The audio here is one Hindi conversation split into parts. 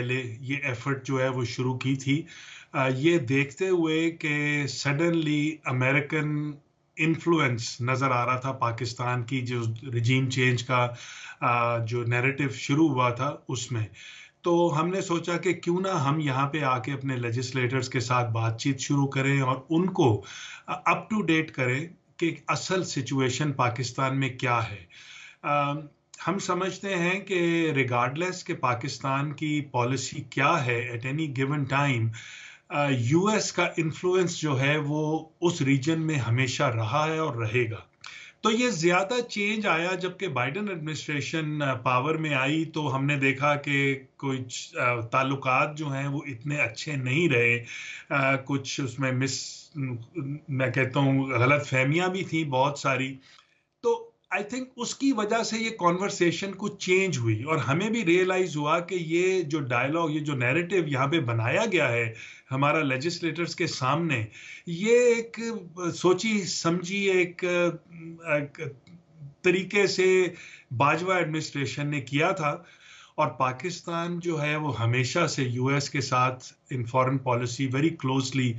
पहले ये एफर्ट जो है वो शुरू की थी, ये देखते हुए कि सडनली अमेरिकन इन्फ्लुएंस नज़र आ रहा था पाकिस्तान की जो रिजीम चेंज का जो नैरेटिव शुरू हुआ था उसमें। तो हमने सोचा कि क्यों ना हम यहाँ पे आके अपने लेजिस्लेटर्स के साथ बातचीत शुरू करें और उनको अप टू डेट करें कि असल सिचुएशन पाकिस्तान में क्या है। हम समझते हैं कि रिगार्डलेस कि पाकिस्तान की पॉलिसी क्या है at any given time, US का इन्फ्लुएंस जो है वो उस रीजन में हमेशा रहा है और रहेगा। तो ये ज्यादा चेंज आया जबकि बाइडेन एडमिनिस्ट्रेशन पावर में आई, तो हमने देखा कि कुछ ताल्लुकात जो हैं वो इतने अच्छे नहीं रहे। कुछ उसमें मैं कहता हूँ गलत फहमियां भी थी बहुत सारी। तो आई थिंक उसकी वजह से ये कॉन्वर्सेशन कुछ चेंज हुई और हमें भी रियलाइज हुआ कि ये जो डायलॉग, ये जो नैरेटिव यहाँ पे बनाया गया है हमारा लेजिस्लेटर्स के सामने, ये एक सोची समझी एक तरीके से बाजवा एडमिनिस्ट्रेशन ने किया था। और पाकिस्तान जो है वो हमेशा से यूएस के साथ in foreign policy very closely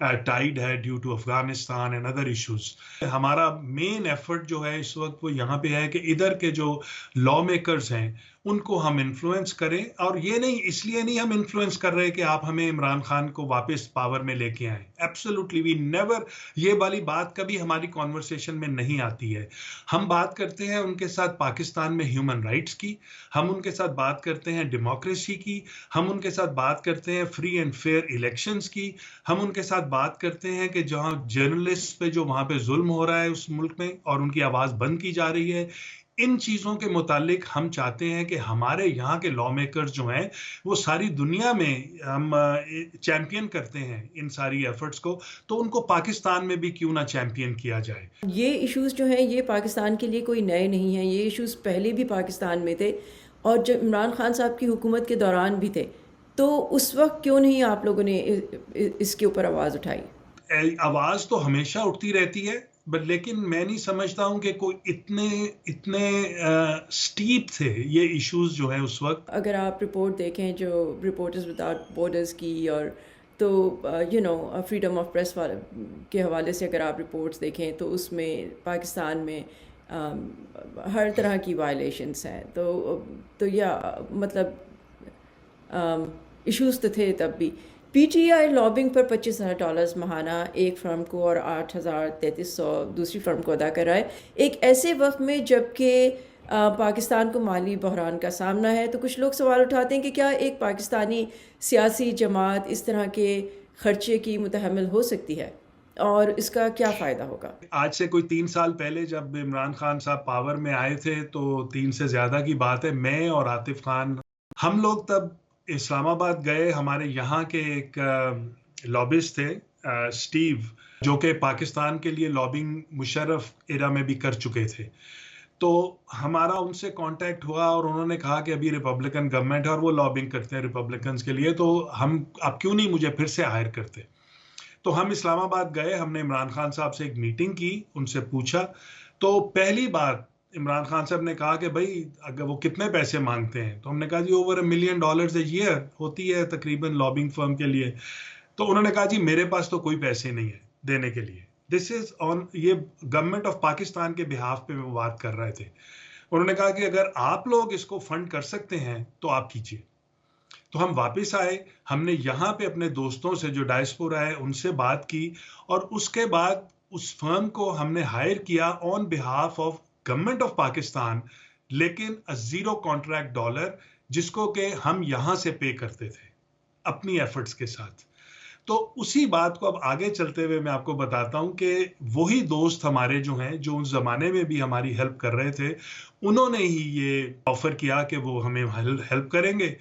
tied है due to Afghanistan and other issues. हमारा मेन एफर्ट जो है इस वक्त वो यहाँ पे है कि इधर के जो लॉ मेकर्स हैं उनको हम इन्फ्लुएंस करें, और ये नहीं, इसलिए नहीं हम इन्फ्लुएंस कर रहे कि आप हमें इमरान खान को वापस पावर में लेके आए। एब्सोल्युटली वी नेवर, ये वाली बात कभी हमारी कॉन्वर्सेशन में नहीं आती है। हम बात करते हैं उनके साथ पाकिस्तान में ह्यूमन राइट्स की, हम उनके साथ बात करते हैं डेमोक्रेसी की, हम उनके साथ बात करते हैं फ्री एंड फेयर इलेक्शंस की, हम उनके साथ बात करते हैं कि जहां जर्नलिस्ट पे जो वहां पे जुल्म हो रहा है उस मुल्क में और उनकी आवाज बंद की जा रही है। इन चीजों के मुतालिक हम चाहते हैं कि हमारे यहाँ के लॉ मेकर्स जो हैं वो सारी दुनिया में हम चैंपियन करते हैं इन सारी एफर्ट्स को, तो उनको पाकिस्तान में भी क्यों ना चैंपियन किया जाए। ये इश्यूज़ जो हैं ये पाकिस्तान के लिए कोई नए नहीं हैं, ये इश्यूज़ पहले भी पाकिस्तान में थे और जब इमरान खान साहब की हुकूमत के दौरान भी थे। तो उस वक्त क्यों नहीं आप लोगों ने इसके ऊपर आवाज़ उठाई? आवाज तो हमेशा उठती रहती है, बट लेकिन मैं नहीं समझता हूं कि कोई इतने इतने स्टीप थे ये इश्यूज जो है उस वक्त। अगर आप रिपोर्ट देखें जो रिपोर्टर्स विदाउट बॉर्डर्स की, और तो फ्रीडम ऑफ प्रेस के हवाले से अगर आप रिपोर्ट्स देखें तो उसमें पाकिस्तान में हर तरह की वायलेशंस हैं। तो या मतलब इश्यूज तो थे तब भी। पीटीआई लॉबिंग पर $25,000 महाना एक फर्म को और 8,3300 दूसरी फर्म को अदा कर रहा है, एक ऐसे वक्त में जबकि पाकिस्तान को माली बहरान का सामना है। तो कुछ लोग सवाल उठाते हैं कि क्या एक पाकिस्तानी सियासी जमात इस तरह के खर्चे की मुतहम्मिल हो सकती है और इसका क्या फ़ायदा होगा? आज से कोई 3 साल पहले जब इमरान खान साहब पावर में आए थे, तो 3 से ज्यादा की बात है, मैं और आतिफ खान हम लोग तब इस्लामाबाद गए। हमारे यहाँ के एक लॉबिस्ट थे स्टीव, जो कि पाकिस्तान के लिए लॉबिंग मुशर्रफ एरा में भी कर चुके थे। तो हमारा उनसे कांटेक्ट हुआ और उन्होंने कहा कि अभी रिपब्लिकन गवर्नमेंट है और वो लॉबिंग करते हैं रिपब्लिकन्स के लिए, तो हम आप क्यों नहीं मुझे फिर से हायर करते। तो हम इस्लामाबाद गए, हमने इमरान खान साहब से एक मीटिंग की, उनसे पूछा। तो पहली बात इमरान खान साहब ने कहा कि भाई अगर वो कितने पैसे मांगते हैं, तो हमने कहा जी ओवर $1 मिलियन ए ईयर होती है तकरीबन लॉबिंग फर्म के लिए। तो उन्होंने कहा जी मेरे पास तो कोई पैसे नहीं है देने के लिए। दिस इज ऑन, ये गवर्नमेंट ऑफ पाकिस्तान के बिहाफ पे वो बात कर रहे थे। उन्होंने कहा कि अगर आप लोग इसको फंड कर सकते हैं तो आप कीजिए। तो हम वापस आए, हमने यहाँ पे अपने दोस्तों से जो डायस्पोरा है उनसे बात की और उसके बाद उस फर्म को हमने हायर किया on behalf of government of Pakistan, लेकिन जीरो कॉन्ट्रैक्ट डॉलर, जिसको कि हम यहाँ से पे करते थे अपनी एफर्ट्स के साथ। तो उसी बात को अब आगे चलते हुए मैं आपको बताता हूं कि वही दोस्त हमारे जो हैं, जो उस जमाने में भी हमारी हेल्प कर रहे थे, उन्होंने ही ये ऑफर किया कि वो हमें हेल्प करेंगे।